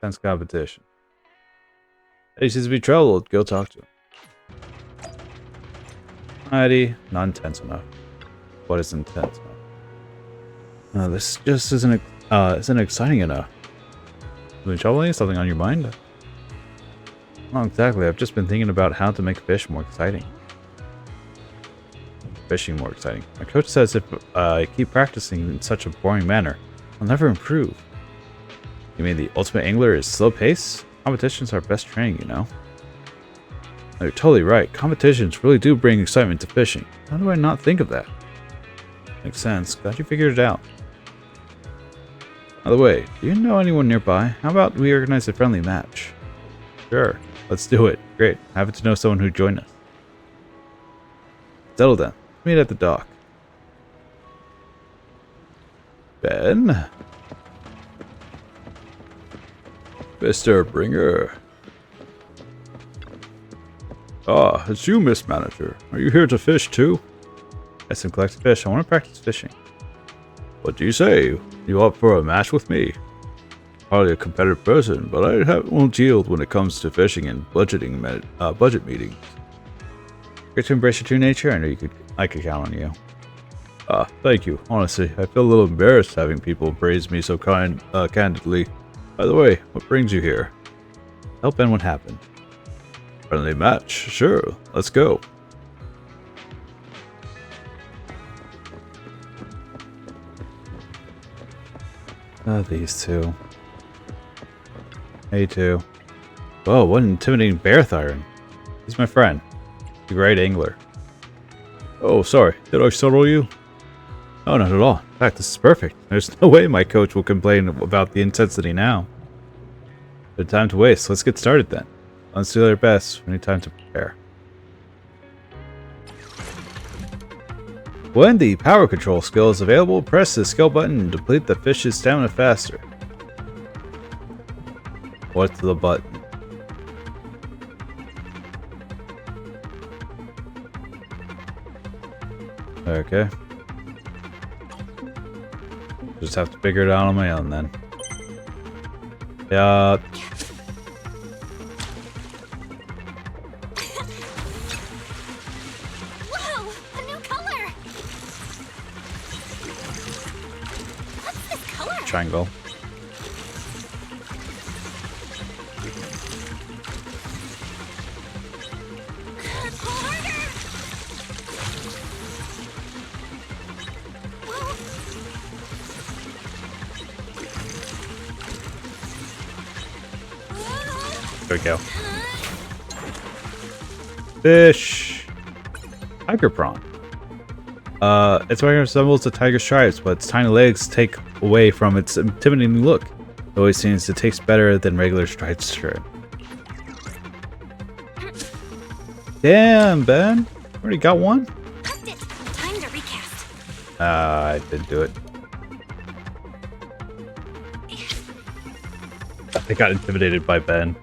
Tense competition. He seems to be troubled. Go talk to him. Alrighty, not intense enough. What is intense enough? No, this just isn't exciting enough. Something troubling? Something on your mind? Not exactly. I've just been thinking about how to make fish more exciting. Fishing more exciting. My coach says if I keep practicing in such a boring manner, I'll never improve. You mean the ultimate angler is slow pace? Competitions are best training, you know. No, you're totally right. Competitions really do bring excitement to fishing. How do I not think of that? Makes sense. Glad you figured it out. By the way, do you know anyone nearby? How about we organize a friendly match? Sure. Let's do it. Great. I happen to know someone who'd join us. Settle then. Meet at the dock. Ben? Mr. Bringer. Ah, it's you, Miss Manager. Are you here to fish too? Yes, I'm collecting fish. I want to practice fishing. What do you say? You up for a match with me? Hardly a competitive person, but I won't yield when it comes to fishing and budgeting budget meetings. Great to embrace your true nature. I know I could count on you. Thank you. Honestly, I feel a little embarrassed having people praise me so candidly. By the way, what brings you here? Help Ben what happened. Friendly match. Sure, let's go. These two. Hey, two. Whoa, what an intimidating bear thyron. He's my friend. He's a great angler. Oh, sorry. Did I startle you? Oh, not at all. In fact, this is perfect. There's no way my coach will complain about the intensity now. No time to waste. Let's get started then. Let's do our best. We need time to prepare. When the power control skill is available, press the skill button to deplete the fish's stamina faster. What's the button? Okay. Just have to figure it out on my own then. Yeah. Whoa, a new color. What's this color? Triangle. There we go. Fish. Tiger prawn. Its body resembles the tiger stripes, but its tiny legs take away from its intimidating look. It always seems to taste better than regular striped shrimp. Damn, Ben. Already got one? Time to recast. I didn't do it. I got intimidated by Ben.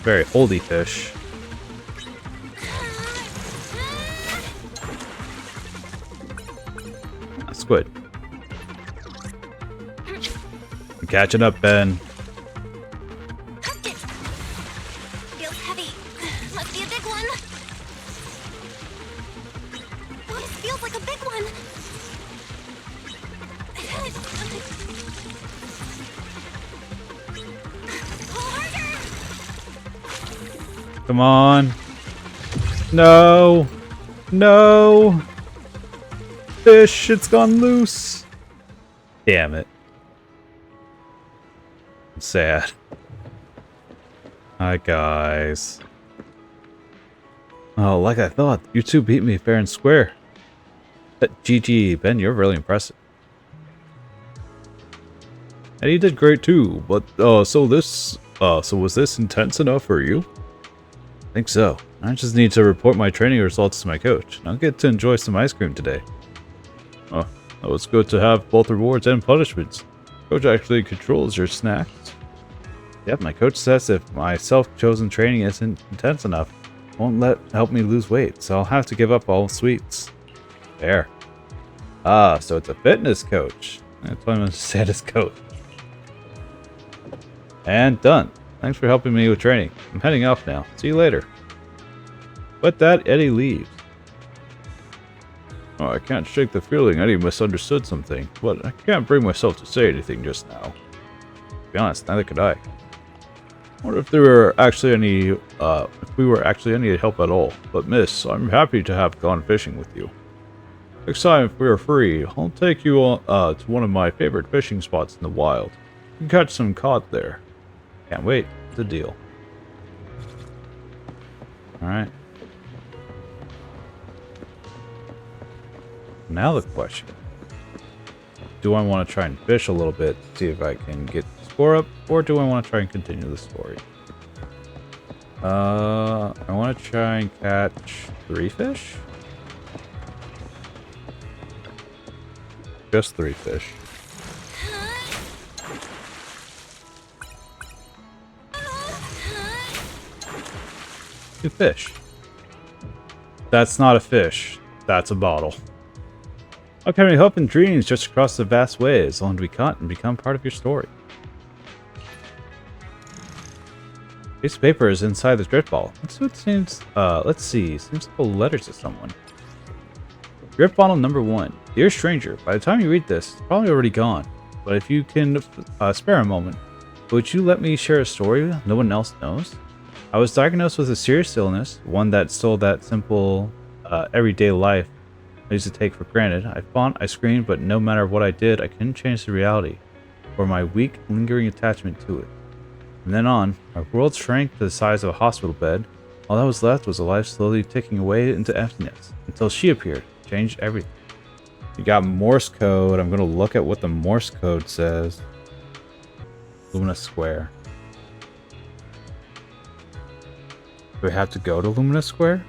Very holdy fish. Squid. I'm catching up, Ben. Feels heavy. Must be a big one. This feels like a big one. Come on. No. No. Fish, it's gone loose. Damn it. I'm sad. Hi, guys. Oh, like I thought, you two beat me fair and square. GG, Ben, you're really impressive. And you did great too, but so was this intense enough for you? I think so. I just need to report my training results to my coach. I'll get to enjoy some ice cream today. Oh, it's good to have both rewards and punishments. Coach actually controls your snacks. Yep, my coach says if my self-chosen training isn't intense enough, won't help me lose weight, so I'll have to give up all sweets. Fair. Ah, so it's a fitness coach. That's why I'm a status coach. And done. Thanks for helping me with training. I'm heading off now. See you later. With that, Eddie leaves. Oh, I can't shake the feeling Eddie misunderstood something, but I can't bring myself to say anything just now. To be honest, neither could I. I wonder if there were actually any, if we were actually any help at all. But miss, I'm happy to have gone fishing with you. Next time, if we are free, I'll take you to one of my favorite fishing spots in the wild. You can catch some cod there. Can't wait. It's a deal. Alright. Now the question. Do I want to try and fish a little bit, see if I can get the score up, or do I want to try and continue the story? I want to try and catch 3 fish? Just 3 fish. 2 fish. That's not a fish. That's a bottle. How can we hope and dreams just across the vast waves only to be caught and become part of your story? Piece of paper is inside the drift ball. Let's see what seems. Let's see. Seems like a letter to someone. Drift bottle number 1. Dear stranger, by the time you read this, it's probably already gone. But if you can spare a moment, would you let me share a story no one else knows? I was diagnosed with a serious illness, one that stole that simple, everyday life I used to take for granted. I fought, I screamed, but no matter what I did, I couldn't change the reality, or my weak, lingering attachment to it. From then on, my world shrank to the size of a hospital bed. All that was left was a life slowly ticking away into emptiness, until she appeared, changed everything. You got Morse code. I'm gonna look at what the Morse code says. Lumina Square. Do we have to go to Lumina Square?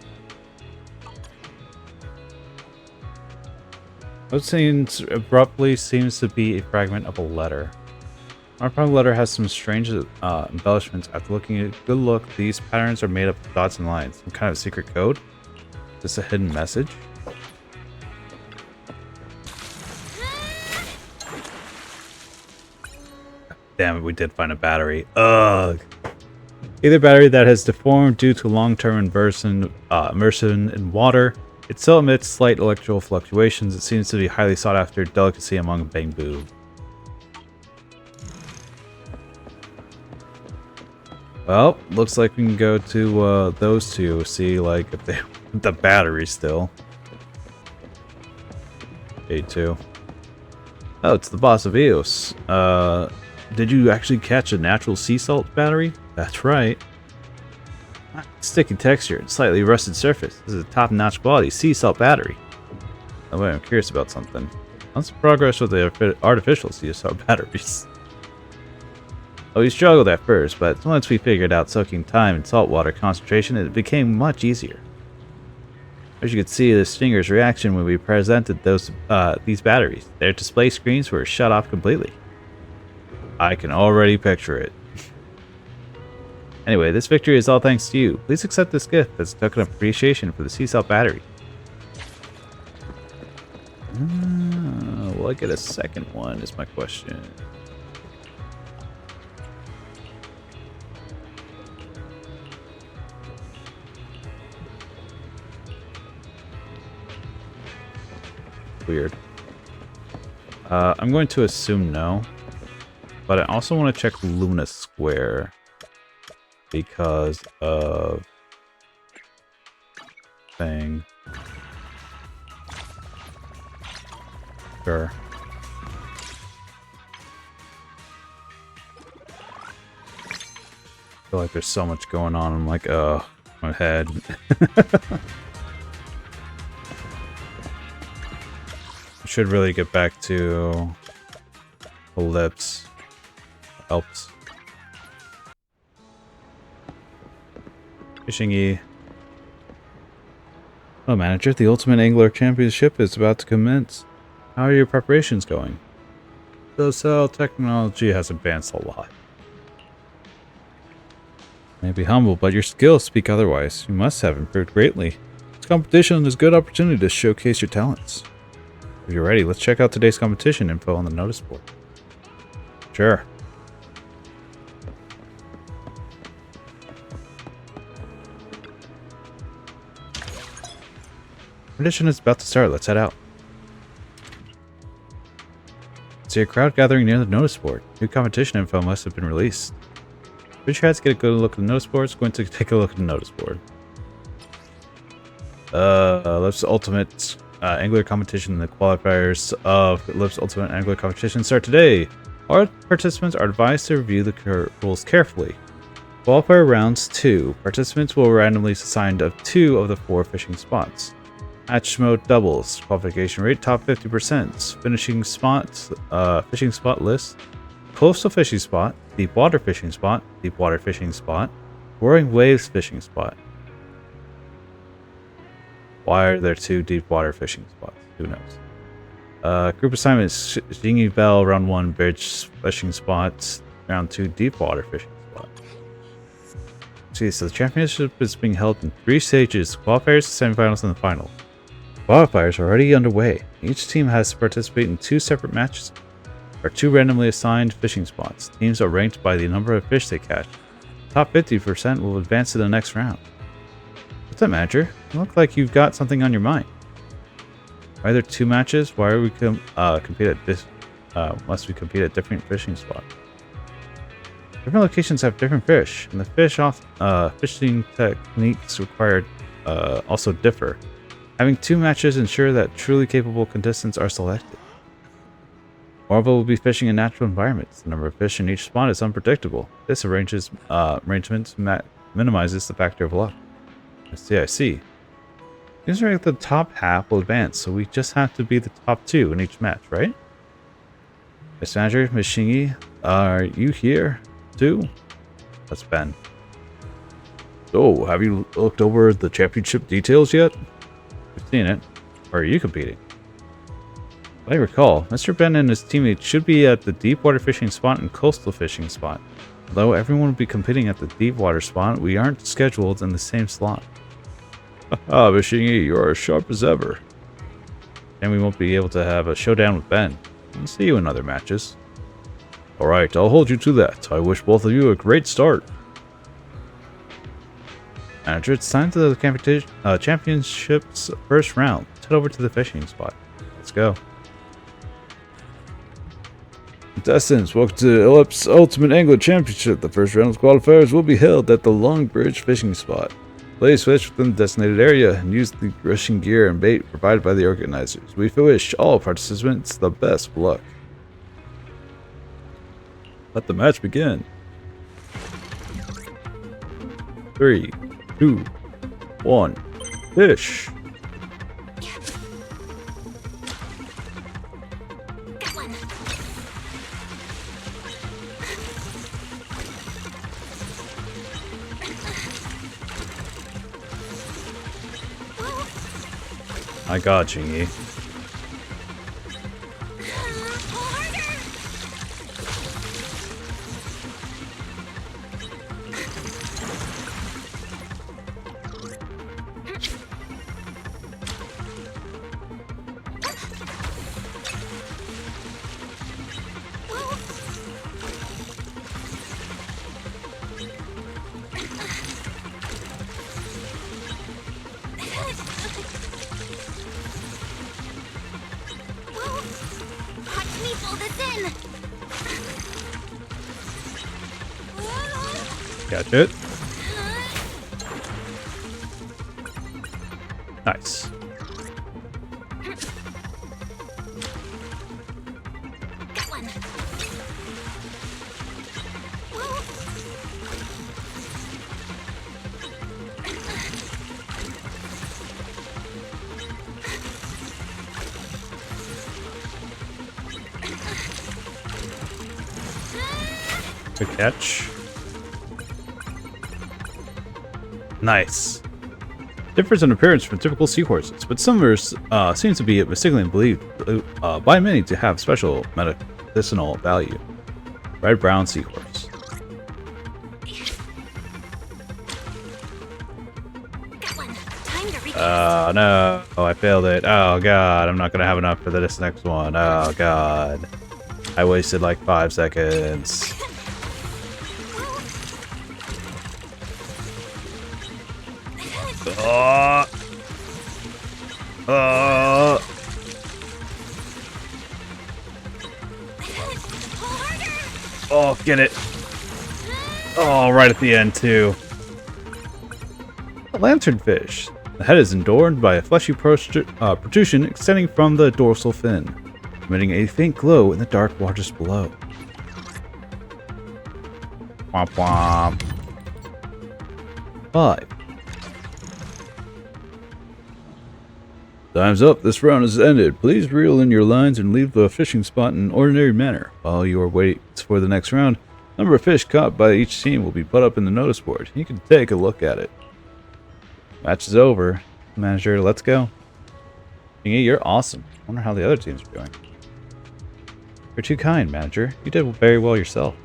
What seems abruptly seems to be a fragment of a letter. Our prime letter has some strange embellishments. After looking at a good look, these patterns are made up of dots and lines. Some kind of secret code? Is this a hidden message? Damn it, we did find a battery. Ugh. Either battery that has deformed due to long-term immersion in water. It still emits slight electrical fluctuations. It seems to be highly sought after delicacy among bamboo. Well, looks like we can go to those two, see like if they the battery still. A2. Oh, it's the boss of Eos. Did you actually catch a natural sea salt battery? That's right. Sticky texture and slightly rusted surface. This is a top-notch quality sea salt battery. Oh wait, I'm curious about something. What's the progress with the artificial sea salt batteries? Oh, we struggled at first, but once we figured out soaking time in saltwater concentration, it became much easier. As you could see, the Stinger's reaction when we presented these batteries. Their display screens were shut off completely. I can already picture it. Anyway, this victory is all thanks to you. Please accept this gift as a token of appreciation for the sea salt battery. Will I get a second one is my question. Weird. I'm going to assume no. But I also want to check Lumina Square. Because of... thing. Sure. I feel like there's so much going on. I'm like, my head. I should really get back to Ellipse. Fishing E. Well, manager, the Ultimate Angler Championship is about to commence. How are your preparations going? So technology has advanced a lot. You may be humble, but your skills speak otherwise. You must have improved greatly. This competition is a good opportunity to showcase your talents. If you're ready, let's check out today's competition info on the notice board. Sure. Competition is about to start. Let's head out. See a crowd gathering near the notice board. New competition info must have been released. Put your heads, get a good look at the notice board. It's going to take a look at the notice board. Lips Ultimate Angler Competition. The qualifiers of Lips Ultimate Angler Competition start today. All participants are advised to review the rules carefully. Qualifier rounds 2. Participants will randomly assigned of 2 of the 4 fishing spots. Match mode doubles. Qualification rate top 50%. Finishing spots. Fishing spot list. Coastal fishing spot. Deep water fishing spot. Deep water fishing spot. Roaring waves fishing spot. Why are there 2 deep water fishing spots? Who knows? Group assignments. Jingy Bell round 1 bridge fishing spots. Round 2 deep water fishing spot. See, so the championship is being held in 3 stages: qualifiers, semifinals, and the final. Qualifiers are already underway. Each team has to participate in 2 separate matches. There are 2 randomly assigned fishing spots. Teams are ranked by the number of fish they catch. Top 50% will advance to the next round. What's up, manager? You look like you've got something on your mind. Why are there 2 matches? Why are we compete at this? Must we compete at different fishing spots? Different locations have different fish, and the fishing techniques required also differ. Having 2 matches ensure that truly capable contestants are selected. Moreover, will be fishing in natural environments. The number of fish in each spot is unpredictable. This arrangement minimizes the factor of luck. I see. Usually the top half will advance, so we just have to be the top 2 in each match, right? Miss Manager, Miss Shingy, are you here too? That's Ben. So, have you looked over the championship details yet? We've seen it. Or are you competing? If I recall, Mr. Ben and his teammates should be at the deep water fishing spot and coastal fishing spot. Although everyone will be competing at the deep water spot, we aren't scheduled in the same slot. Haha, Bishingi, you are as sharp as ever. And we won't be able to have a showdown with Ben. We'll see you in other matches. Alright, I'll hold you to that. I wish both of you a great start. Manager, it's time to the championship's first round. Let's head over to the fishing spot. Let's go. Contestants, welcome to Ellipse Ultimate Angler Championship. The first round of qualifiers will be held at the Long Bridge fishing spot. Place fish within the designated area and use the fishing gear and bait provided by the organizers. We wish all participants the best of luck. Let the match begin. 3, 2, 1, fish. Got one. My God, Chingy. Watch me pull this in. Catch it. Nice. Got one. Good catch. Nice. Differs in appearance from typical seahorses, but some seems to be mistakenly believed by many to have special medicinal value. Red-brown seahorse. Got one. Time to reach. Oh no, I failed it. Oh god, I'm not gonna have enough for this next one. Oh god. I wasted like 5 seconds. Oh. Oh. Oh, get it. Oh, right at the end too. A lanternfish. The head is adorned by a fleshy protrusion extending from the dorsal fin, emitting a faint glow in the dark waters below. Womp womp. 5. Time's up. This round is ended. Please reel in your lines and leave the fishing spot in an ordinary manner. While you are waiting for the next round, the number of fish caught by each team will be put up in the notice board. You can take a look at it. Match is over. Manager, let's go. Thingy, you're awesome. I wonder how the other teams are doing. You're too kind, manager. You did very well yourself.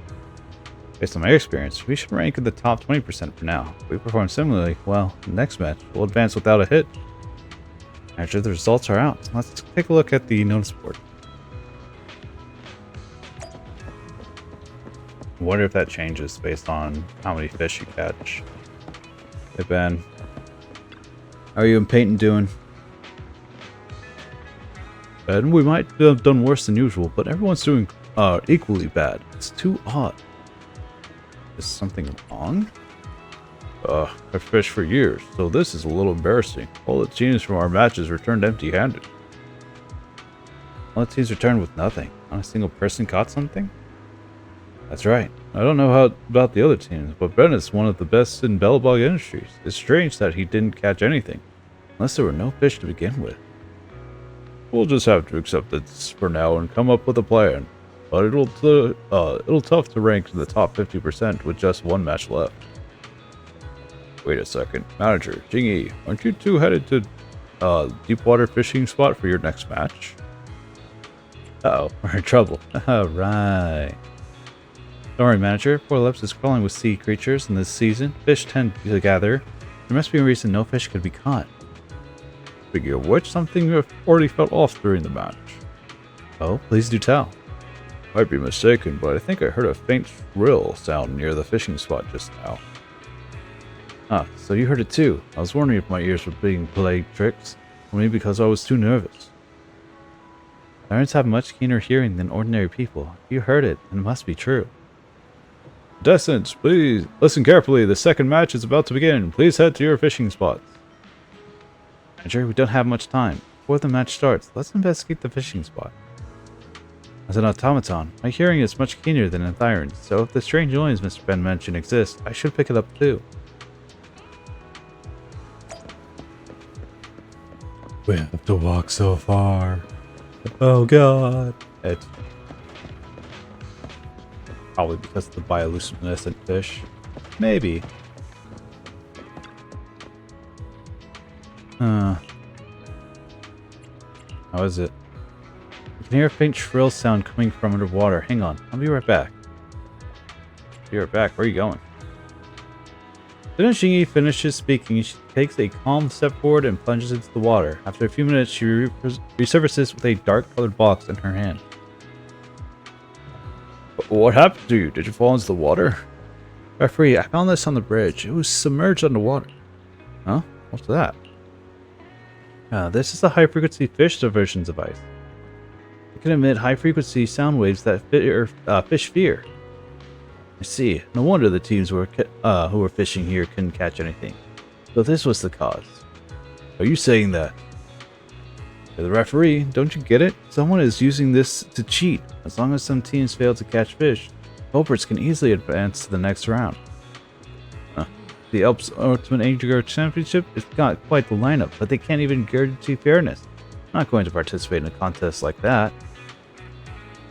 Based on my experience, we should rank in the top 20% for now. If we perform similarly, well, the next match, we'll advance without a hit. Manager, the results are out. Let's take a look at the notice board. I wonder if that changes based on how many fish you catch. Hey Ben, how are you and Peyton doing? Ben, we might have done worse than usual, but everyone's doing equally bad. It's too odd. Is something wrong? I've fished for years, so this is a little embarrassing. All the teams from our matches returned empty-handed. All the teams returned with nothing. Not a single person caught something? That's right. I don't know about the other teams, but Ben is one of the best in Bellabog Industries. It's strange that he didn't catch anything, unless there were no fish to begin with. We'll just have to accept this for now and come up with a plan. But it'll tough to rank in the top 50% with just one match left. Wait a second. Manager, Jingy, aren't you two headed to deepwater fishing spot for your next match? Uh-oh, we're in trouble. Right. Don't worry, manager. Port Lips is crawling with sea creatures in this season. Fish tend to gather. There must be a reason no fish could be caught. Speaking of which, something already felt off during the match. Oh, please do tell. Might be mistaken, but I think I heard a faint shrill sound near the fishing spot just now. Ah, so you heard it too. I was wondering if my ears were being played tricks, or maybe because I was too nervous. Sirens have much keener hearing than ordinary people. If you heard it, then it must be true. Contestants, please listen carefully. The second match is about to begin. Please head to your fishing spots. Manager, we don't have much time. Before the match starts, let's investigate the fishing spot. As an automaton, my hearing is much keener than Thyron's, so if the strange noise Mr. Ben mentioned exists, I should pick it up too. We have to walk so far. Oh god. It's probably because of the bioluminescent fish. Maybe. How is it? I can hear a faint shrill sound coming from underwater. Hang on, I'll be right back. Be right back. Where are you going? As soon as Jingy finishes speaking, she takes a calm step forward and plunges into the water. After a few minutes, she resurfaces with a dark-colored box in her hand. What happened to you? Did you fall into the water? Referee, I found this on the bridge. It was submerged underwater. Huh? What's that? This is the high-frequency fish diversion device. It can emit high-frequency sound waves that fish fear. I see. No wonder the teams who were fishing here couldn't catch anything. So this was the cause. Are you saying that? You're the referee, don't you get it? Someone is using this to cheat. As long as some teams fail to catch fish, culprits can easily advance to the next round. The Alps Ultimate Angler Championship has got quite the lineup, but they can't even guarantee fairness. I'm not going to participate in a contest like that.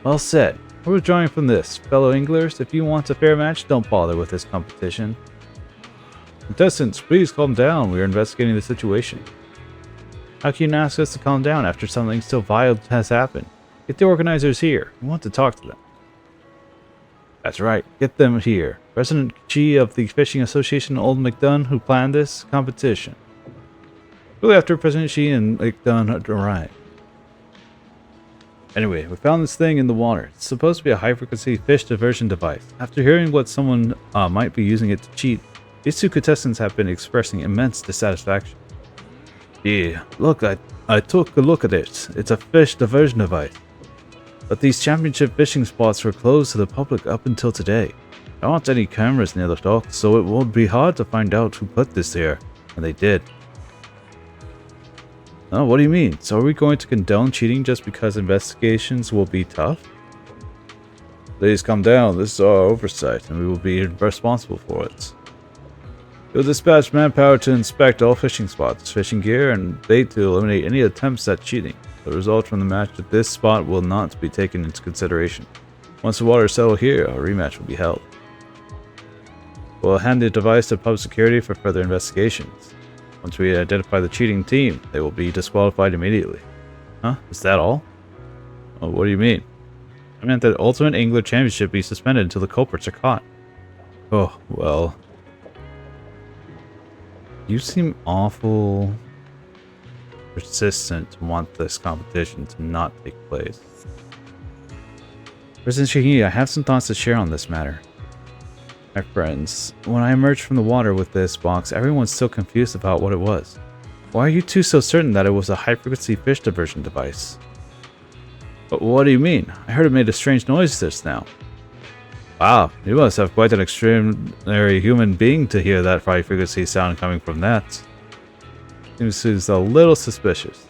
Well said. We're withdrawing from this. Fellow anglers, if you want a fair match, don't bother with this competition. Contestants, please calm down. We are investigating the situation. How can you ask us to calm down after something so vile has happened? Get the organizers here. We want to talk to them. That's right. Get them here. President Chi of the Fishing Association, Old McDunn, who planned this competition. Shortly after President Chi and McDunn had arrived. Anyway, we found this thing in the water. It's supposed to be a high-frequency fish diversion device. After hearing what someone might be using it to cheat, these two contestants have been expressing immense dissatisfaction. Yeah, look, I took a look at it. It's a fish diversion device. But these championship fishing spots were closed to the public up until today. There aren't any cameras near the dock, so it would be hard to find out who put this there. And they did. Oh, what do you mean? So are we going to condone cheating just because investigations will be tough? Please calm down. This is our oversight, and we will be responsible for it. You'll dispatch manpower to inspect all fishing spots, fishing gear, and bait to eliminate any attempts at cheating. The result from the match at this spot will not be taken into consideration. Once the water is settled here, a rematch will be held. We'll hand the device to pub security for further investigations. Once we identify the cheating team, they will be disqualified immediately. Huh? Is that all? Oh, what do you mean? I meant that Ultimate Angler Championship be suspended until the culprits are caught. Oh, well. You seem awful persistent to want this competition to not take place. President Shihei, I have some thoughts to share on this matter. My friends, when I emerged from the water with this box, everyone's still confused about what it was. Why are you two so certain that it was a high-frequency fish diversion device? But what do you mean? I heard it made a strange noise just now. Wow, you must have quite an extraordinary human being to hear that high-frequency sound coming from that. Seems a little suspicious.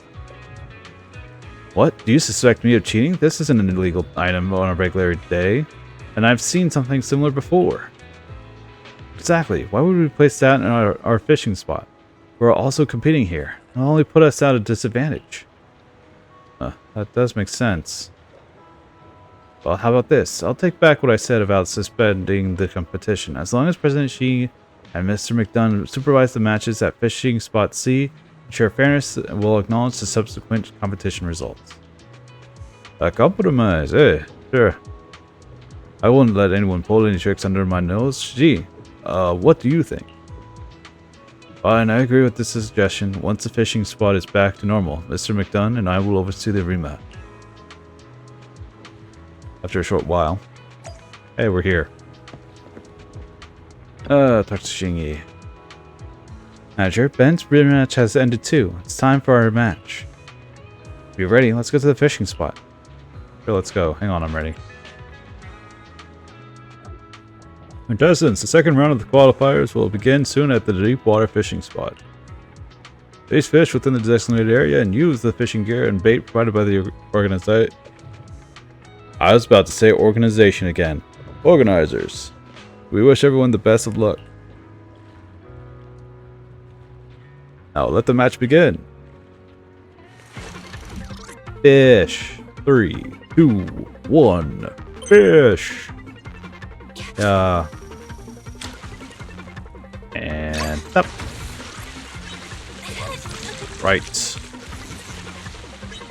What? Do you suspect me of cheating? This isn't an illegal item on a regular day, and I've seen something similar before. Exactly. Why would we place that in our fishing spot? We're also competing here. It'll only put us at a disadvantage. That does make sense. Well, how about this? I'll take back what I said about suspending the competition. As long as President Xi and Mr. McDunn supervise the matches at Fishing Spot C, ensure fairness, and will acknowledge the subsequent competition results. A compromise, eh? Sure. I wouldn't let anyone pull any tricks under my nose. Gee, what do you think? Fine, I agree with this suggestion. Once the fishing spot is back to normal, Mr. McDunn and I will oversee the rematch. After a short while. Hey, we're here. Tatsushingi. Manager, Ben's rematch has ended too. It's time for our match. If you're ready, let's go to the fishing spot. Sure, let's go. Hang on, I'm ready. Contestants, the second round of the qualifiers will begin soon at the deep water fishing spot. Please fish within the designated area and use the fishing gear and bait provided by the organization. I was about to say organization again. Organizers. We wish everyone the best of luck. Now let the match begin. Fish. 3, 2, 1. Fish. And up. Right.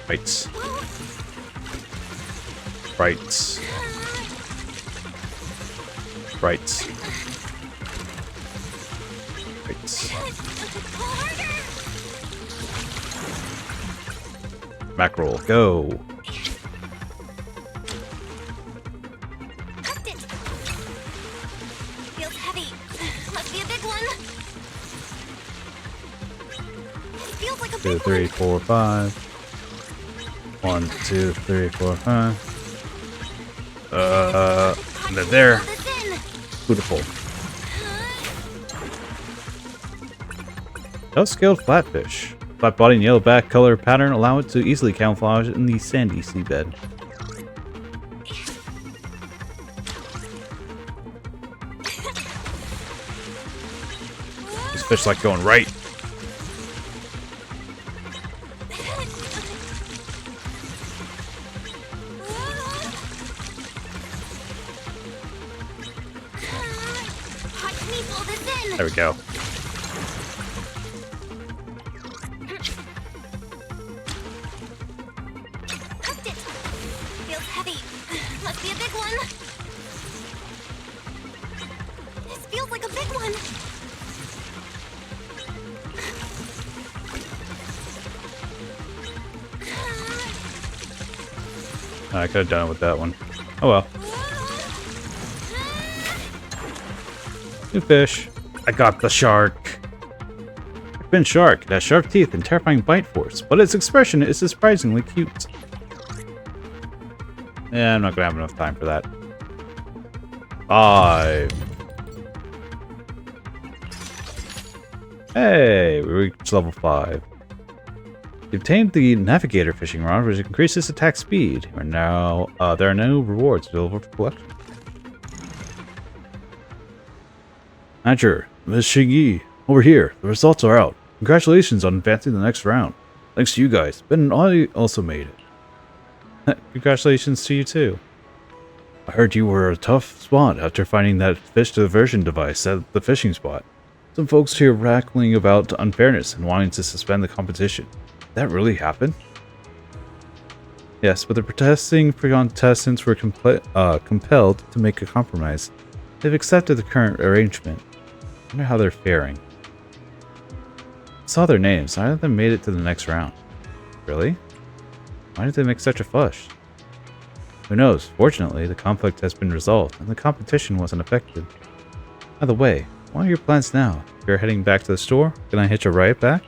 Right. Right. Right. Right. Mackerel, go. Hooked it. Feels heavy. Must be a big one. Feels like a 2, big 3, one. 4, 5. 1, 2, 3, 4, 5. They're there. Beautiful. Scaled flatfish. Flat body and yellow back color pattern allow it to easily camouflage in the sandy seabed. These fish like going right. There we go. heavy. Must be a big one. This feels like a big one. I could have done it with that one. Oh well. New fish. I got the shark. Fin shark. It has sharp teeth and terrifying bite force, but its expression is surprisingly cute. Yeah, I'm not gonna have enough time for that. 5. Hey, we reached level 5. You obtained the navigator fishing rod, which increases attack speed. There are no rewards available for collection. Manager, Ms. Xingyi, over here. The results are out. Congratulations on advancing the next round. Thanks to you guys. Ben and I also made it. Congratulations to you too. I heard you were a tough spot after finding that fish diversion device at the fishing spot. Some folks here rattling about unfairness and wanting to suspend the competition. Did that really happen? Yes, but the protesting contestants were compelled to make a compromise. They've accepted the current arrangement. I wonder how they're faring. I saw their names. None of them made it to the next round. Really? Why did they make such a fuss? Who knows? Fortunately, the conflict has been resolved, and the competition wasn't affected. By the way, what are your plans now? If you're heading back to the store, can I hitch a ride back?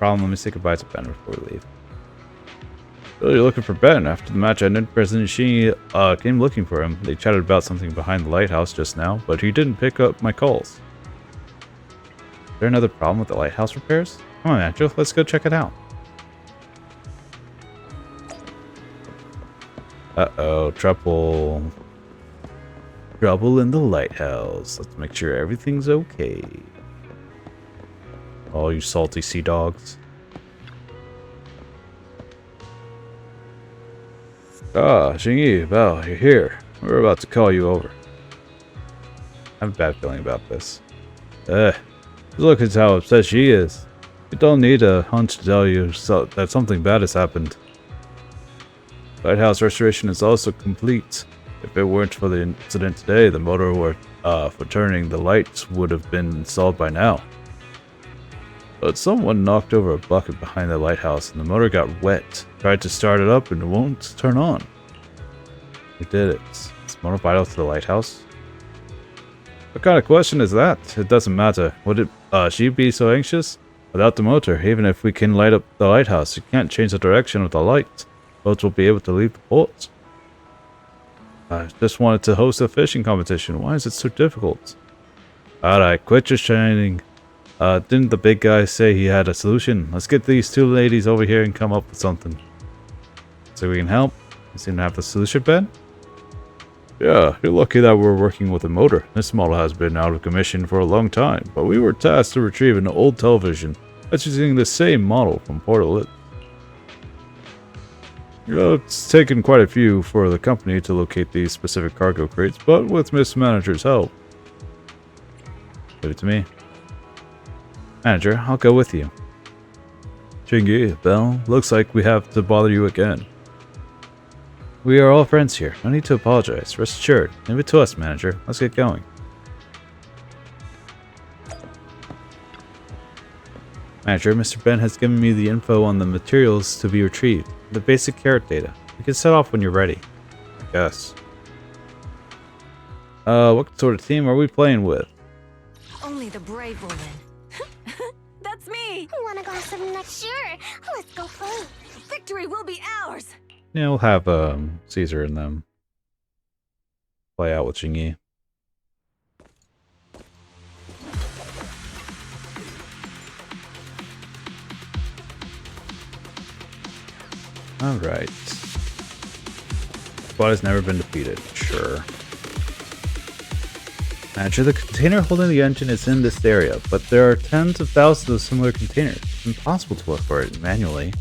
Let me say goodbye to Ben before we leave. Really looking for Ben. After the match ended, President Shi came looking for him. They chatted about something behind the lighthouse just now, but he didn't pick up my calls. Is there another problem with the lighthouse repairs? Come on, Andrew, let's go check it out. Uh-oh, trouble. Trouble in the lighthouse. Let's make sure everything's okay. Oh, you salty sea dogs. Ah, Xingyi, Val, you're here. We're about to call you over. I have a bad feeling about this. Look at how upset she is. You don't need a hunch to tell you that something bad has happened. Lighthouse restoration is also complete. If it weren't for the incident today, the motor for turning the lights would have been installed by now. But someone knocked over a bucket behind the lighthouse and the motor got wet. Tried to start it up and it won't turn on. Who did it? Is motor vital to the lighthouse? What kind of question is that? It doesn't matter. Would she be so anxious? Without the motor, even if we can light up the lighthouse, you can't change the direction of the light. Boats will be able to leave the port. I just wanted to host a fishing competition. Why is it so difficult? Alright, quit your shining. Didn't the big guy say he had a solution? Let's get these two ladies over here and come up with something. So we can help? You seem to have the solution, Ben? Yeah, you're lucky that we're working with a motor. This model has been out of commission for a long time, but we were tasked to retrieve an old television that's using the same model from Portal Lit. It's taken quite a few for the company to locate these specific cargo crates, but with Miss Manager's help. Leave it to me. Manager, I'll go with you. Xingyi, Belle, looks like we have to bother you again. We are all friends here. No need to apologize. Rest assured. Leave it to us, Manager. Let's get going. Manager, Mr. Ben has given me the info on the materials to be retrieved. The basic carrot data. You can set off when you're ready. Yes. What sort of team are we playing with? Only the brave will win. That's me! Wanna go some nuts? Sure, let's go play. Victory will be ours! Yeah, we'll have Caesar and them play out with Xingyi. Alright. Squad has never been defeated. Sure. Manager, the container holding the engine is in this area, but there are tens of thousands of similar containers. It's impossible to look for it manually.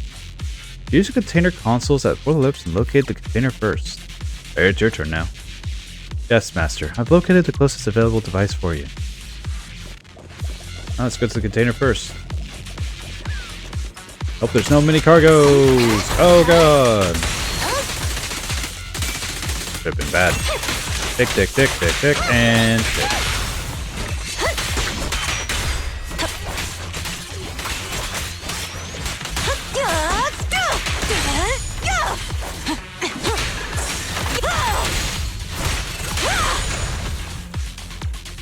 Use the container consoles at Portal Lips and locate the container first. Alright, it's your turn now. Yes, Master. I've located the closest available device for you. Now let's go to the container first. Hope there's no mini cargoes. Oh god. could have been bad. Tick, tick, tick, tick, tick, and tick.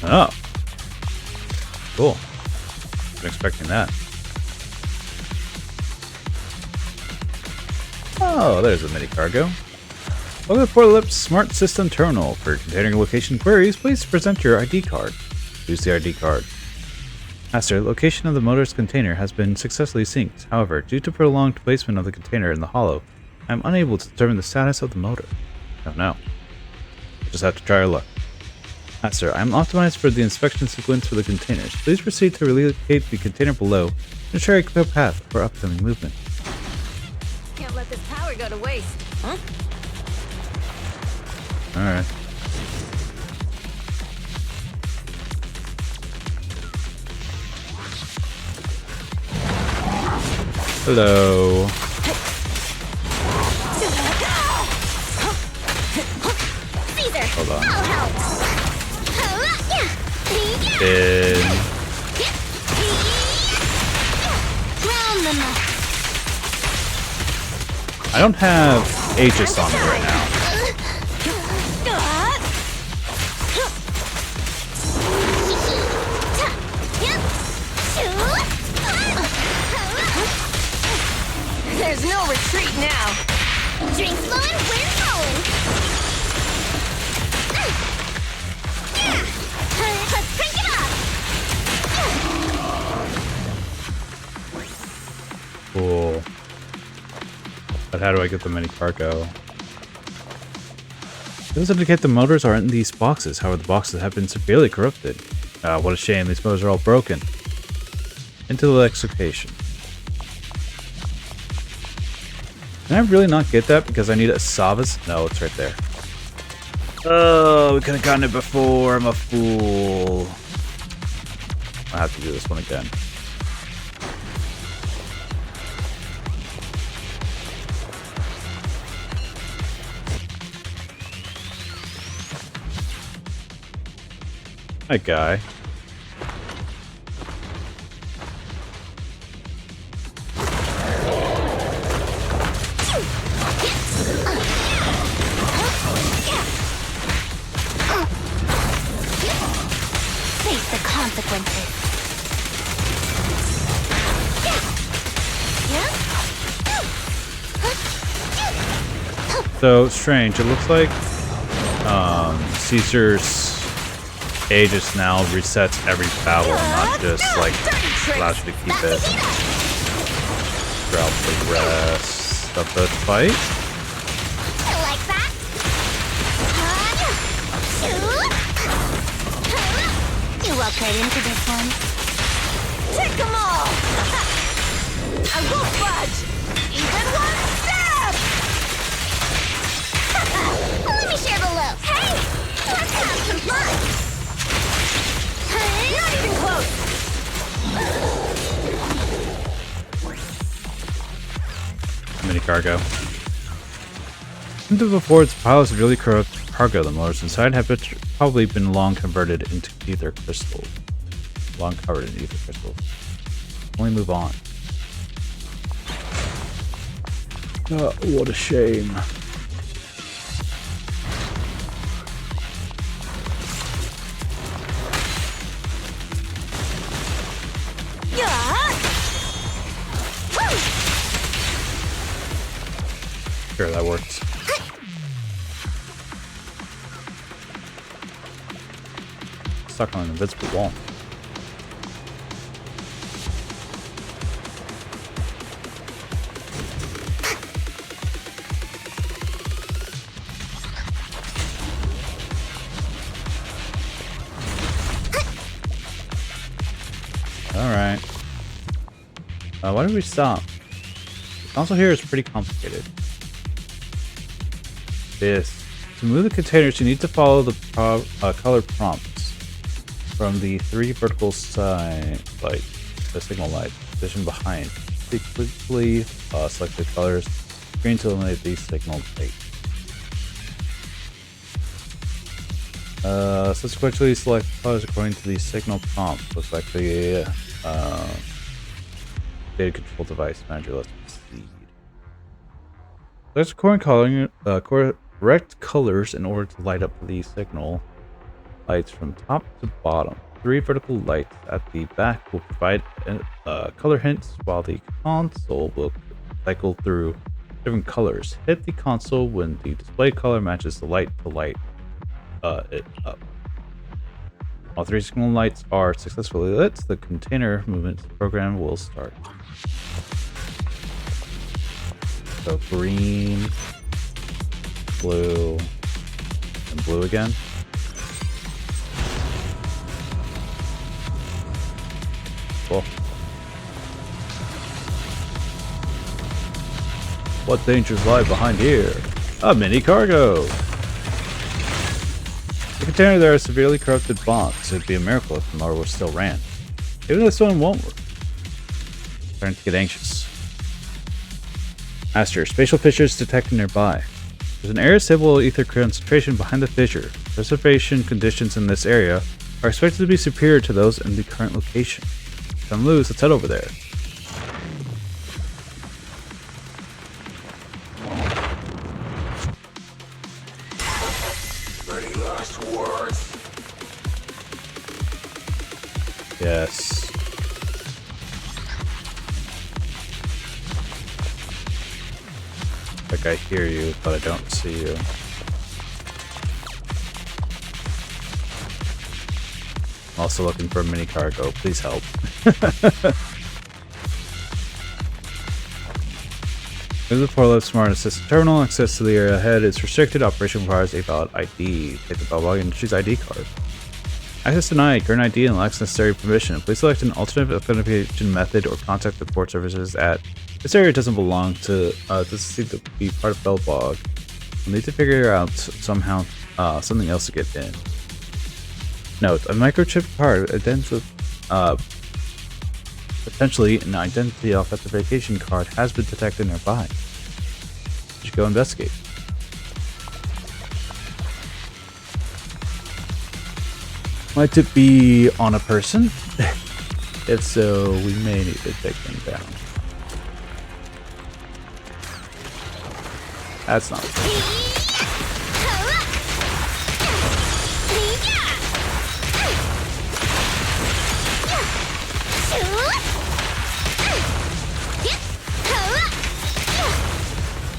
Oh. Cool. Wasn't expecting that. Oh, there's a mini cargo. Welcome to Port Lips Smart System Terminal. For container location queries, please present your ID card. Use the ID card. Master, the location of the motor's container has been successfully synced. However, due to prolonged placement of the container in the hollow, I am unable to determine the status of the motor. Oh no. Just have to try our luck. Master, I am optimized for the inspection sequence for the containers. Please proceed to relocate the container below and ensure a clear path for upcoming movement. Can't let this power go to waste, huh? Alright. Hello. Caesar, Hold on. I'll help. Round them up. I don't have Aegis on me right now. There's no retreat now. Drinks flowing, wind blowing. Let's crank it up. Cool. But how do I get the mini cargo? It does indicate the motors are in these boxes. However, the boxes have been severely corrupted. What a shame. These motors are all broken. Into the next location. Can I really not get that because I need a Savas? No, it's right there. Oh, we could have gotten it before. I'm a fool. I have to do this one again. Hi, guy. Face the consequences. So strange. It looks like Caesar's Aegis now resets every battle, not just like allows you to keep it throughout the rest of the fight. Like that. You walk right into this one. Take them all! I won't budge! Even one step! Let me share the loot. Hey, let's have some fun. Not even close! Mini cargo. Into before its pilots really corrupt cargo, the motors inside have probably been long converted into ether crystals. Long covered in ether crystals. Only move on. What a shame. Sure, that works. Stuck on an invisible wall. Alright. Why did we stop? The console here is pretty complicated. This. To move the containers, you need to follow the color prompts from the 3 vertical side light, the signal light, position behind. Quickly select the colors, green to eliminate the signal light. Subsequently select colors according to the signal prompt. Looks like the data control device manager. Let's proceed. Let's correct colors in order to light up the signal lights from top to bottom. 3 vertical lights at the back will provide color hints, while the console will cycle through different colors. Hit the console when the display color matches the light to light it up. All 3 signal lights are successfully lit. The container movement program will start. So green, blue, and blue again. Cool. What dangers lie behind here? A mini cargo! The container there is severely corrupted bombs. It would be a miracle if the motor still ran. Even this one won't work. Starting to get anxious. Master, spatial fissures detected nearby. There's an area of stable ether concentration behind the fissure. Preservation conditions in this area are expected to be superior to those in the current location. If I'm loose, let's head over there. Any last words? Yes. Like I hear you, but I don't see you. I'm also looking for a mini cargo. Please help. Move the four-left smart assistant terminal. Access to the area ahead is restricted. Operation requires a valid ID. Take the Bellbog Industries ID card. Access denied. Current ID and lacks necessary permission. Please select an alternate authentication method or contact the port services at. This area doesn't belong to. Doesn't seem to be part of Bellbog. We'll need to figure out somehow something else to get in. Note: a microchip card potentially an identity authentication card has been detected nearby. You should go investigate. Might it be on a person? If so, we may need to take them down. That's not good.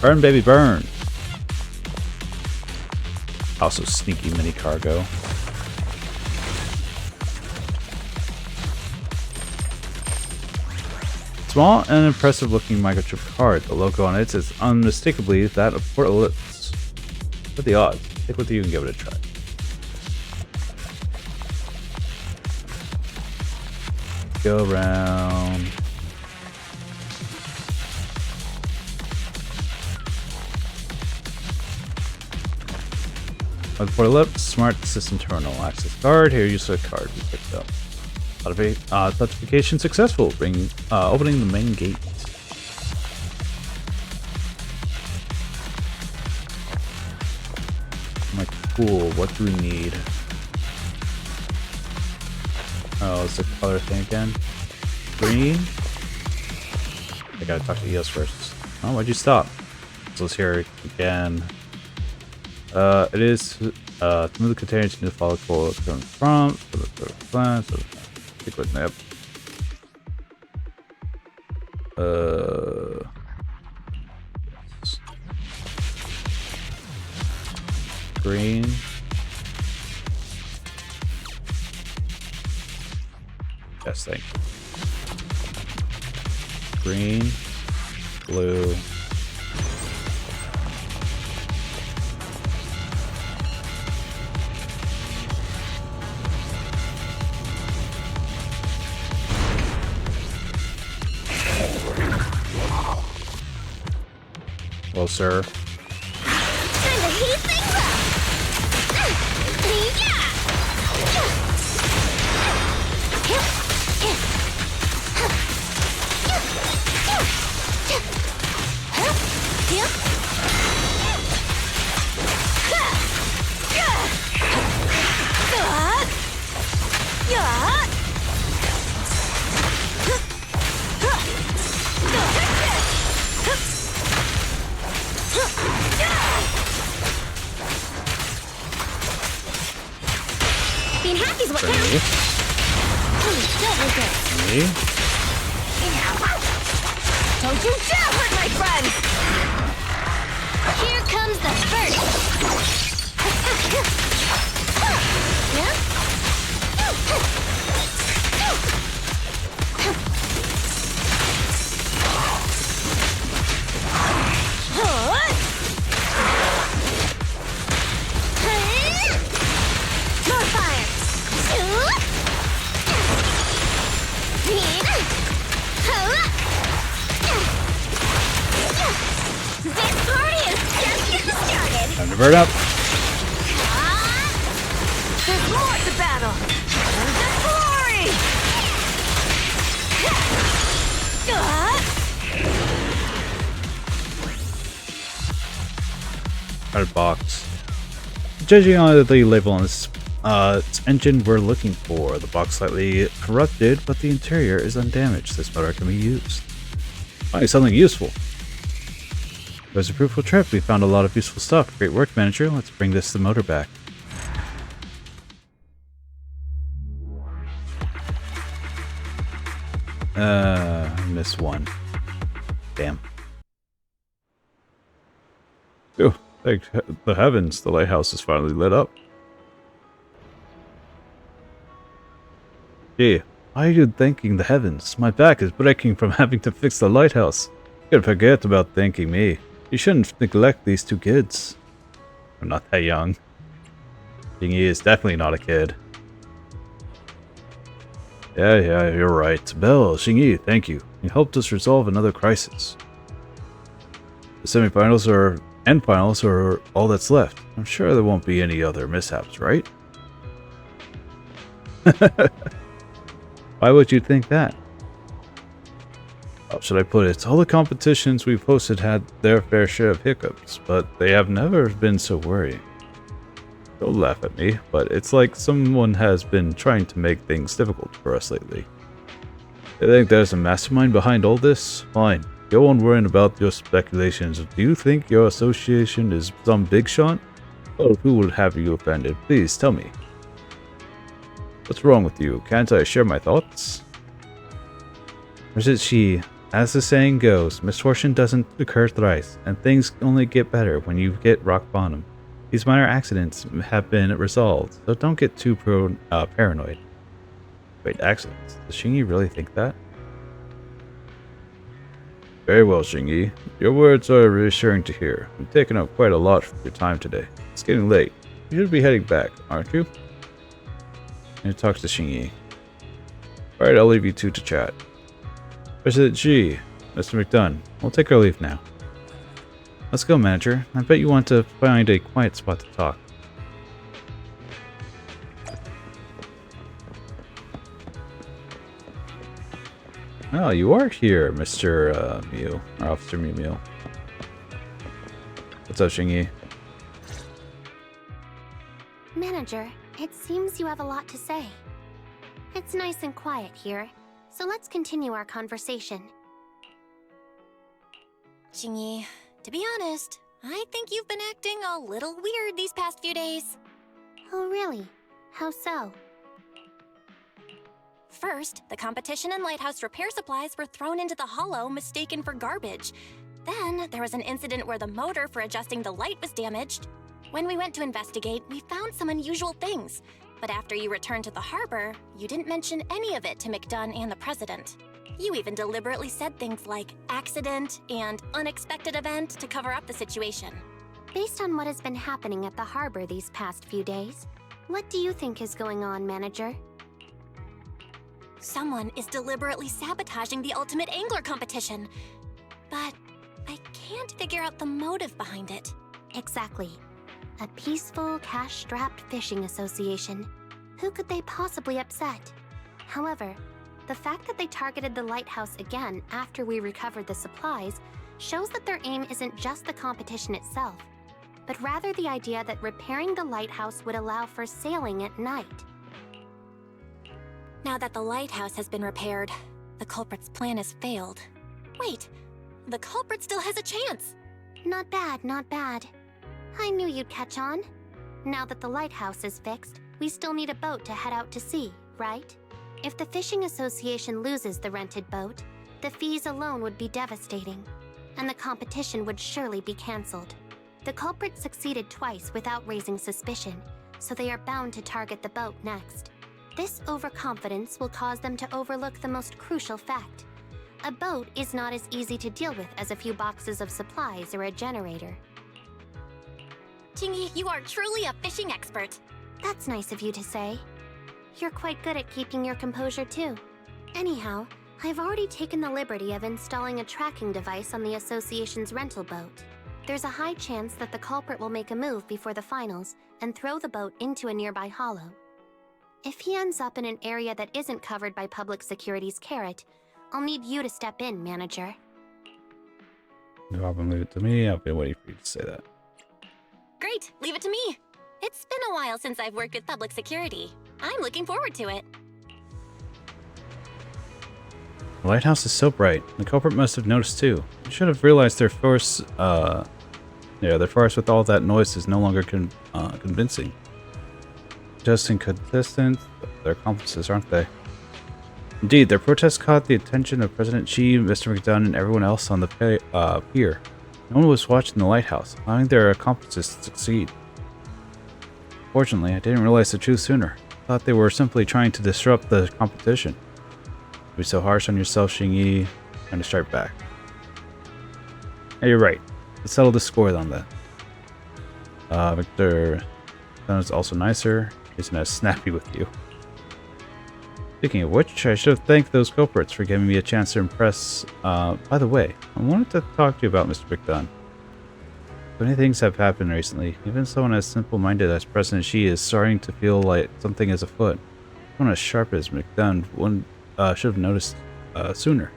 Burn, baby, burn. Also, sneaky mini cargo. Small and impressive looking microchip card. The logo on it is unmistakably that of Portalitz. What are the odds? Take with you and give it a try. Go around. With Portalitz, smart system terminal access card. Here, use a card we picked up. Authentication successful. Opening the main gate. My cool. What do we need? Oh, it's the color thing again. Green. I gotta talk to EOS first. Oh, why'd you stop? So let's hear it again. It is to move the container to the follow code from prompt. Liquid map. Green. Yes, thank you. Green, blue. Well, sir. Time to heat things up. Don't resist. Me? Don't you dare hurt my friends! Here comes the first. Yeah? More fire! This party is just getting started! Time to burn up. There's more to battle! And the glory! Red box. Judging on the label on this its engine we're looking for. The box slightly corrupted, but the interior is undamaged. This motor can be used. Finding something useful. It was a fruitful trip. We found a lot of useful stuff. Great work, manager. Let's bring the motor back. Missed one. Damn. Oh, thank the heavens, the lighthouse is finally lit up. Gee, why are you thanking the heavens? My back is breaking from having to fix the lighthouse. You could forget about thanking me. You shouldn't neglect these two kids. I'm not that young. Jingyi is definitely not a kid. Yeah, you're right. Belle, Jingyi, thank you. You helped us resolve another crisis. The semifinals and finals are all that's left. I'm sure there won't be any other mishaps, right? Why would you think that? How should I put it? All the competitions we've hosted had their fair share of hiccups, but they have never been so worrying. Don't laugh at me, but it's like someone has been trying to make things difficult for us lately. You think there's a mastermind behind all this? Fine. Go on worrying about your speculations. Do you think your association is some big shot? Well, who will have you offended? Please tell me. What's wrong with you? Can't I share my thoughts? Or is it she? As the saying goes, misfortune doesn't occur thrice, and things only get better when you get rock bottom. These minor accidents have been resolved, so don't get too paranoid. Wait, accidents? Does Jingyi really think that? Very well, Jingyi. Your words are reassuring to hear. I'm taking up quite a lot of your time today. It's getting late. You should be heading back, aren't you? And talk to Jingyi. Alright, I'll leave you two to chat. President G, Mr. McDunn, we'll take our leave now. Let's go, manager. I bet you want to find a quiet spot to talk. Oh, you are here, Mr. Mew, or Officer Mew. What's up, Jingyi? Manager, it seems you have a lot to say. It's nice and quiet here, so let's continue our conversation. Jingyi, to be honest, I think you've been acting a little weird these past few days. Oh, really? How so? First, the competition and lighthouse repair supplies were thrown into the hollow, mistaken for garbage. Then, there was an incident where the motor for adjusting the light was damaged. When we went to investigate, we found some unusual things. But after you returned to the harbor, you didn't mention any of it to McDunn and the president. You even deliberately said things like accident and unexpected event to cover up the situation. Based on what has been happening at the harbor these past few days, what do you think is going on, Manager? Someone is deliberately sabotaging the Ultimate Angler competition. But I can't figure out the motive behind it. Exactly. A peaceful, cash-strapped fishing association. Who could they possibly upset? However, the fact that they targeted the lighthouse again after we recovered the supplies shows that their aim isn't just the competition itself, but rather the idea that repairing the lighthouse would allow for sailing at night. Now that the lighthouse has been repaired, the culprit's plan has failed. Wait, the culprit still has a chance! Not bad, not bad. I knew you'd catch on. Now that the lighthouse is fixed, we still need a boat to head out to sea, right? If the fishing association loses the rented boat, the fees alone would be devastating, and the competition would surely be cancelled. The culprit succeeded twice without raising suspicion, so they are bound to target the boat next. This overconfidence will cause them to overlook the most crucial fact. A boat is not as easy to deal with as a few boxes of supplies or a generator. Chingy, you are truly a fishing expert. That's nice of you to say. You're quite good at keeping your composure too. Anyhow, I've already taken the liberty of installing a tracking device on the association's rental boat. There's a high chance that the culprit will make a move before the finals and throw the boat into a nearby hollow. If he ends up in an area that isn't covered by public security's carrot, I'll need you to step in, manager. No problem, leave it to me. I've been waiting for you to say that. Great, leave it to me. It's been a while since I've worked with public security. I'm looking forward to it. The lighthouse is so bright. The culprit must have noticed too. They should have realized their force, their force with all that noise is no longer convincing. Just inconsistent, they're accomplices, aren't they? Indeed, their protest caught the attention of President Xi, Mr. McDunn, and everyone else on the pier. No one was watching the lighthouse, allowing their accomplices to succeed. Fortunately, I didn't realize the truth sooner. I thought they were simply trying to disrupt the competition. Don't be so harsh on yourself, Xingyi. Trying to start back. Yeah, you're right. Let's settle the score on that. Victor is also nicer. Isn't as snappy with you. Speaking of which, I should have thanked those culprits for giving me a chance to impress. By the way, I wanted to talk to you about Mr. McDunn. So many things have happened recently. Even someone as simple-minded as President Xi is starting to feel like something is afoot. Someone as sharp as McDunn should have noticed sooner.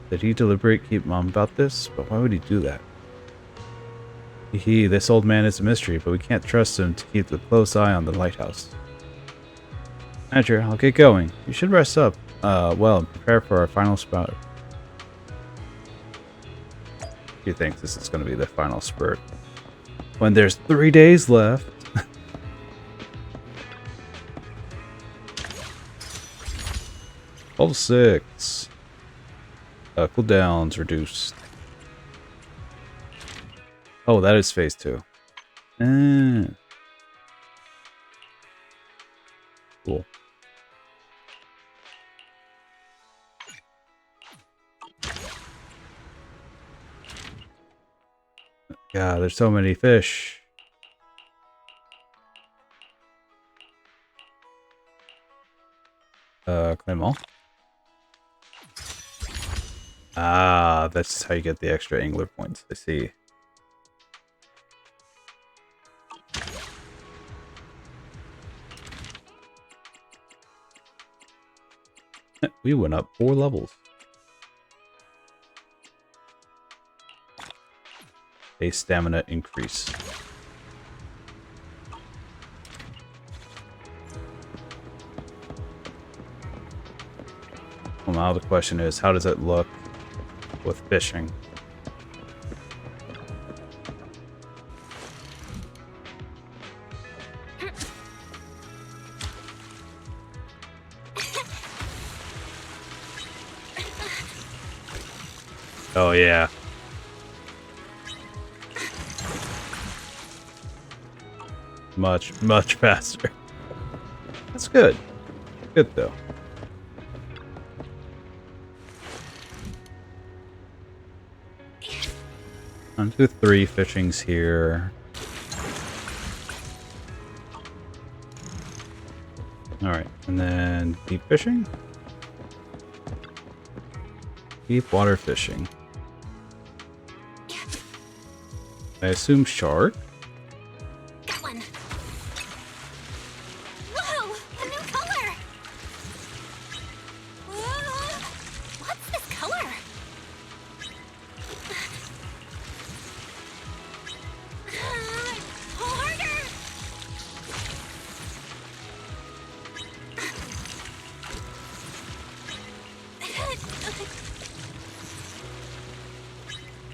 Did he deliberately keep mum about this? But why would he do that? This old man is a mystery, but we can't trust him to keep a close eye on the lighthouse. Manager, I'll get going. You should rest up, well, and prepare for our final spurt. Do you think this is going to be the final spurt? When there's 3 days left. Level 6. Cooldowns reduced. Oh, that is phase 2. Cool. God, there's so many fish. Claim all. Ah, that's how you get the extra angler points. I see. We went up 4 levels. Base stamina increase. Well, now the question is, how does it look with fishing? Oh yeah. Much faster. That's good. Good though. 1, 2, 3 fishings here. Alright, and then deep fishing? Deep water fishing. I assume shark? Got one. Whoa! A new color! Whoa, what's this color? Harder!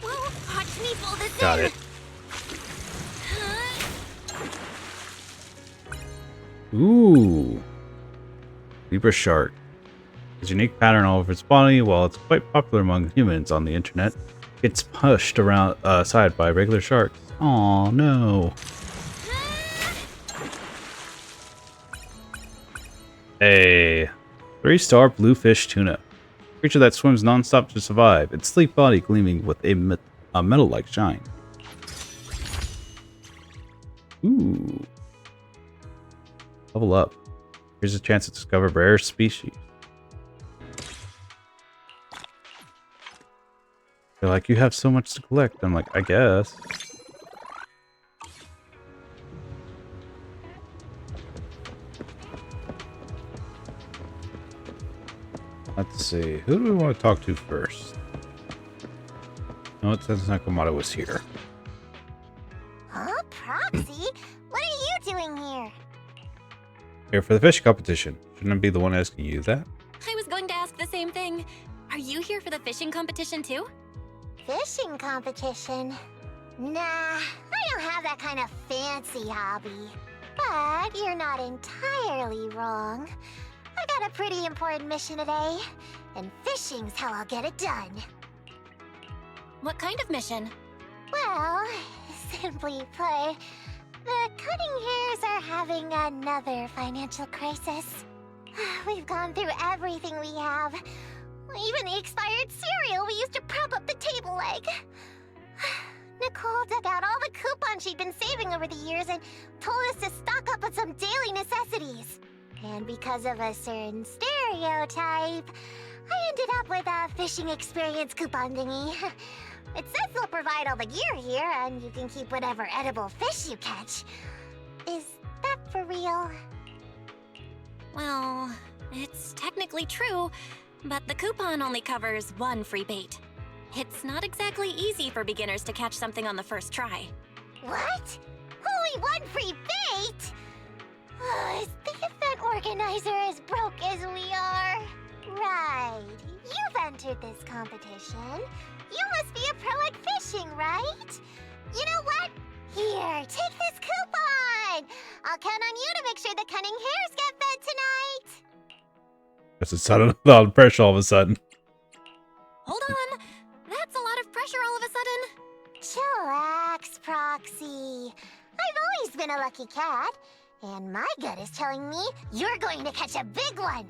Whoa, watch me pull this Got in. it. Ooh. Zebra shark. Its unique pattern all over its body, while it's quite popular among humans on the internet, gets pushed around aside by regular sharks. Oh no. A 3-star bluefish tuna. Creature that swims non-stop to survive, its sleek body gleaming with a metal-like shine. Ooh. Level up. Here's a chance to discover rare species. They're like, you have so much to collect. I'm like, I guess. Let's see. Who do we want to talk to first? No, it says Nakamoto was here. Huh, Proxy? What are you doing here? Here for the fish competition. Shouldn't I be the one asking you that? I was going to ask the same thing. Are you here for the fishing competition too? Fishing competition? Nah, I don't have that kind of fancy hobby. But you're not entirely wrong. I got a pretty important mission today, and fishing's how I'll get it done. What kind of mission? Well, simply put, the Cutting Hairs are having another financial crisis. We've gone through everything we have. Even the expired cereal we used to prop up the table leg. Nicole dug out all the coupons she'd been saving over the years and told us to stock up on some daily necessities. And because of a certain stereotype, I ended up with a fishing experience coupon thingy. It says they'll provide all the gear here, and you can keep whatever edible fish you catch. Is that for real? Well, it's technically true, but the coupon only covers one free bait. It's not exactly easy for beginners to catch something on the first try. What? Only one free bait? Is the event organizer as broke as we are? Right. You've entered this competition. You must be a pro at fishing, right? You know what? Here, take this coupon! I'll count on you to make sure the Cunning Hairs get fed tonight! That's a sudden lot of pressure all of a sudden. Hold on! That's a lot of pressure all of a sudden. Chillax, Proxy. I've always been a lucky cat, and my gut is telling me you're going to catch a big one.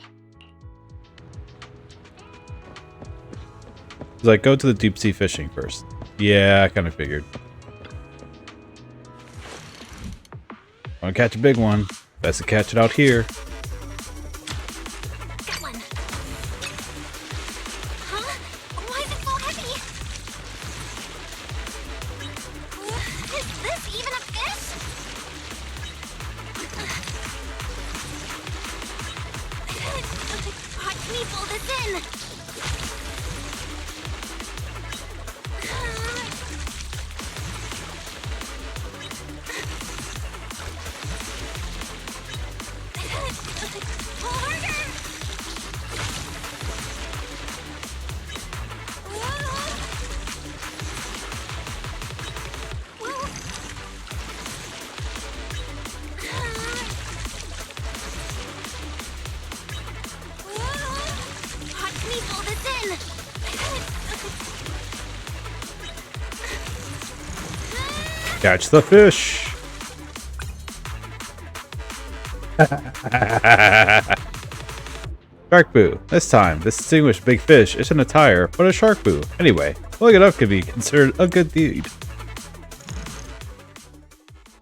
He's like, go to the deep sea fishing first. Yeah, I kind of figured. Want to catch a big one? Best to catch it out here. Got one. Huh? Why is it so heavy? Is this even a fish? Watch me pull this in. Catch the fish. Shark boo. This time, this distinguished big fish isn't a tire, but a shark boo. Anyway, pulling it up could be considered a good deed.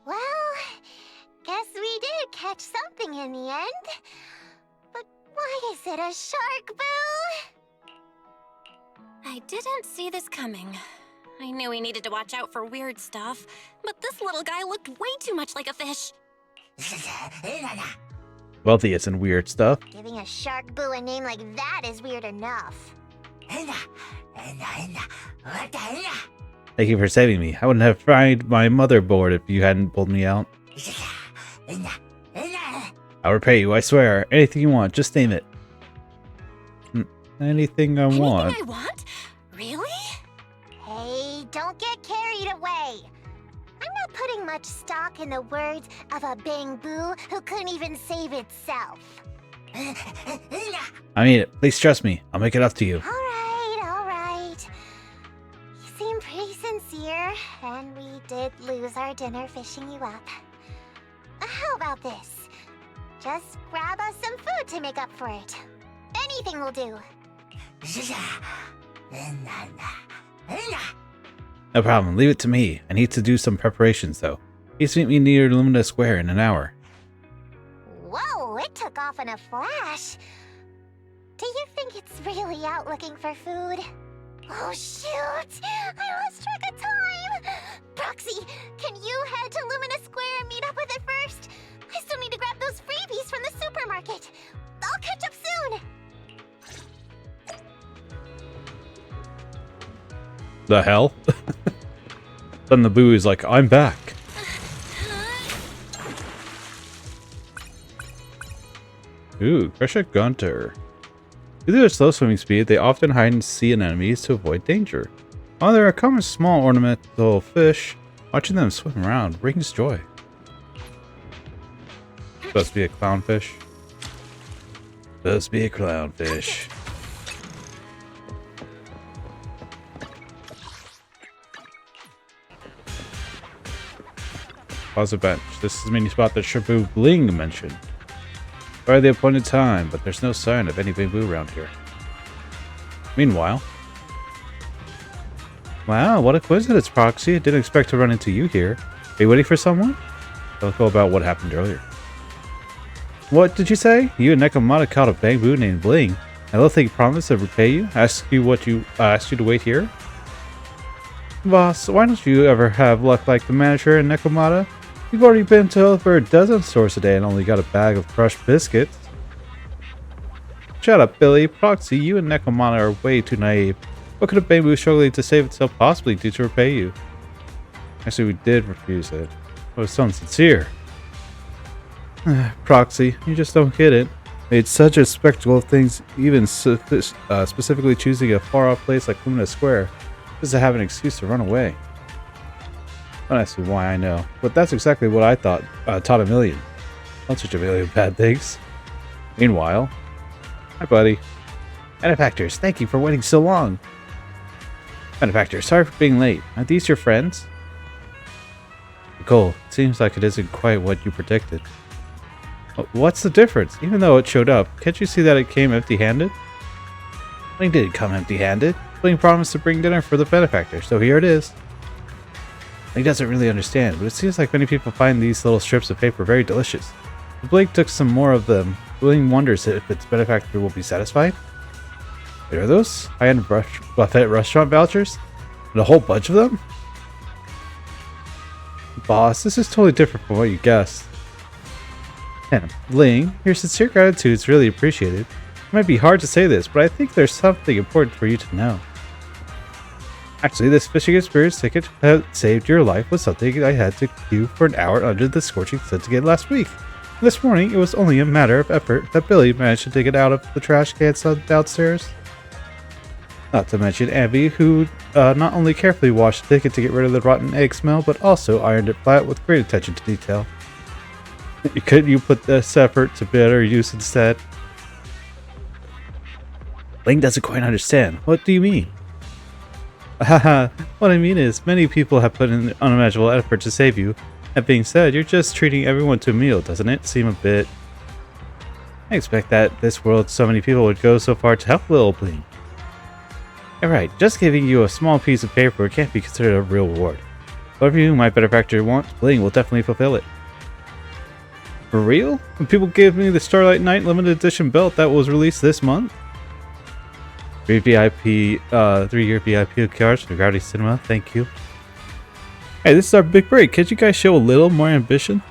Well, guess we did catch something in the end. But why is it a shark boo? I didn't see this coming. I knew we needed to watch out for weird stuff, but this little guy looked way too much like a fish. Wealthy isn't weird stuff. Giving a shark boo a name like that is weird enough. Thank you for saving me. I wouldn't have fried my motherboard if you hadn't pulled me out. I'll repay you, I swear. Anything you want, just name it. Anything I want. Anything I want? Really? Hey, don't get carried away. I'm not putting much stock in the words of a bang boo who couldn't even save itself. I mean it. Please trust me. I'll make it up to you. All right. You seem pretty sincere, and we did lose our dinner fishing you up. How about this? Just grab us some food to make up for it. Anything will do. No problem. Leave it to me. I need to do some preparations, though. Please meet me near Lumina Square in an hour. Whoa, it took off in a flash. Do you think it's really out looking for food? Oh shoot! I lost track of time! Proxy, can you head to Lumina Square and meet up with it first? I still need to grab those freebies from the supermarket. I'll catch up soon! The hell? Then the boo is like, I'm back. Ooh, Crush Gunter. Due to their slow swimming speed, they often hide in sea anemones to avoid danger. While they're a common small ornamental fish, watching them swim around brings joy. Supposed to be a clownfish. Supposed to be a clownfish. Pause the bench. This is the mini spot that Shabu Bling mentioned. By the appointed time, but there's no sign of any bamboo around here. Meanwhile... Wow, what a coincidence, Proxy. I didn't expect to run into you here. Are you waiting for someone? Don't go about what happened earlier. What did you say? You and Nekomata caught a bamboo named Bling. I don't think he promised to repay you. Asked you to wait here? Boss, why don't you ever have luck like the manager and Nekomata? You've already been to over a dozen stores today and only got a bag of crushed biscuits. Shut up, Billy. Proxy, you and Nekomata are way too naive. What could a bamboo struggling to save itself possibly do to repay you? Actually, we did refuse it. It was so insincere. Proxy, you just don't get it. Made such a spectacle of things, even specifically choosing a far-off place like Lumina Square, just to have an excuse to run away. Don't ask me why, I know. But that's exactly what I thought. Taught a million. Not such a million bad things. Meanwhile... Hi, buddy. Benefactors, thank you for waiting so long. Benefactor, sorry for being late. Are these your friends? Nicole, it seems like it isn't quite what you predicted. What's the difference? Even though it showed up, can't you see that it came empty-handed? Bling didn't come empty-handed. Bling promised to bring dinner for the benefactor, so here it is. Bling doesn't really understand, but it seems like many people find these little strips of paper very delicious. If Bling took some more of them, Bling wonders if its benefactor will be satisfied. Wait, are those high-end buffet restaurant vouchers? And a whole bunch of them? Boss, this is totally different from what you guessed. Bling, your sincere gratitude is really appreciated. It might be hard to say this, but I think there's something important for you to know. Actually, this fishing experience ticket that saved your life was something I had to queue for an hour under the scorching sun to get last week. This morning, it was only a matter of effort that Billy managed to dig it out of the trash can downstairs. Not to mention Abby, who not only carefully washed the ticket to get rid of the rotten egg smell, but also ironed it flat with great attention to detail. Couldn't you put this effort to better use instead? Bling doesn't quite understand. What do you mean? Haha, what I mean is, many people have put in unimaginable effort to save you. That being said, you're just treating everyone to a meal, doesn't it seem a bit... I expect that this world so many people would go so far to help little Bling. Alright, just giving you a small piece of paper can't be considered a real reward. Whatever you, my benefactor, wants, Bling will definitely fulfill it. For real? When people gave me the Starlight Night limited edition belt that was released this month? 3-year VIP cards from Gravity Cinema, thank you. Hey, this is our big break. Can't you guys show a little more ambition?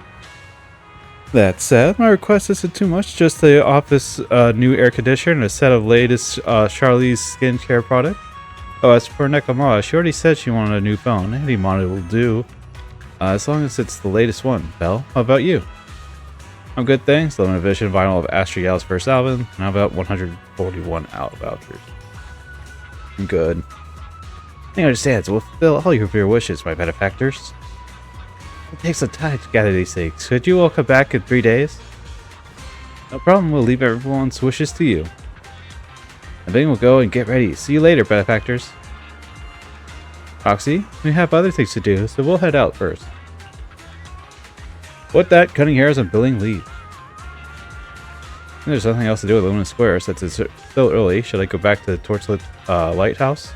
That said, my request isn't too much, just the office new air conditioner and a set of latest Charlie's skincare products. Oh, as for Nekomata, she already said she wanted a new phone. Any monitor will do, as long as it's the latest one. Belle, how about you? I'm good, thanks. Limited edition vinyl of Astrid Yell's first album, and how about 141 out vouchers? I'm good. I understand, so we'll fulfill all your wishes, my benefactors. It takes some time to gather these things. Could you all come back in 3 days? No problem, we'll leave everyone's wishes to you. And then we'll go and get ready. See you later, benefactors. Roxy, we have other things to do, so we'll head out first. With that, cutting hairs and billing leave. There's nothing else to do with Luna Square since it's still early. Should I go back to the torchlit lighthouse?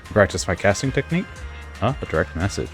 Practice my casting technique? Huh? A direct message.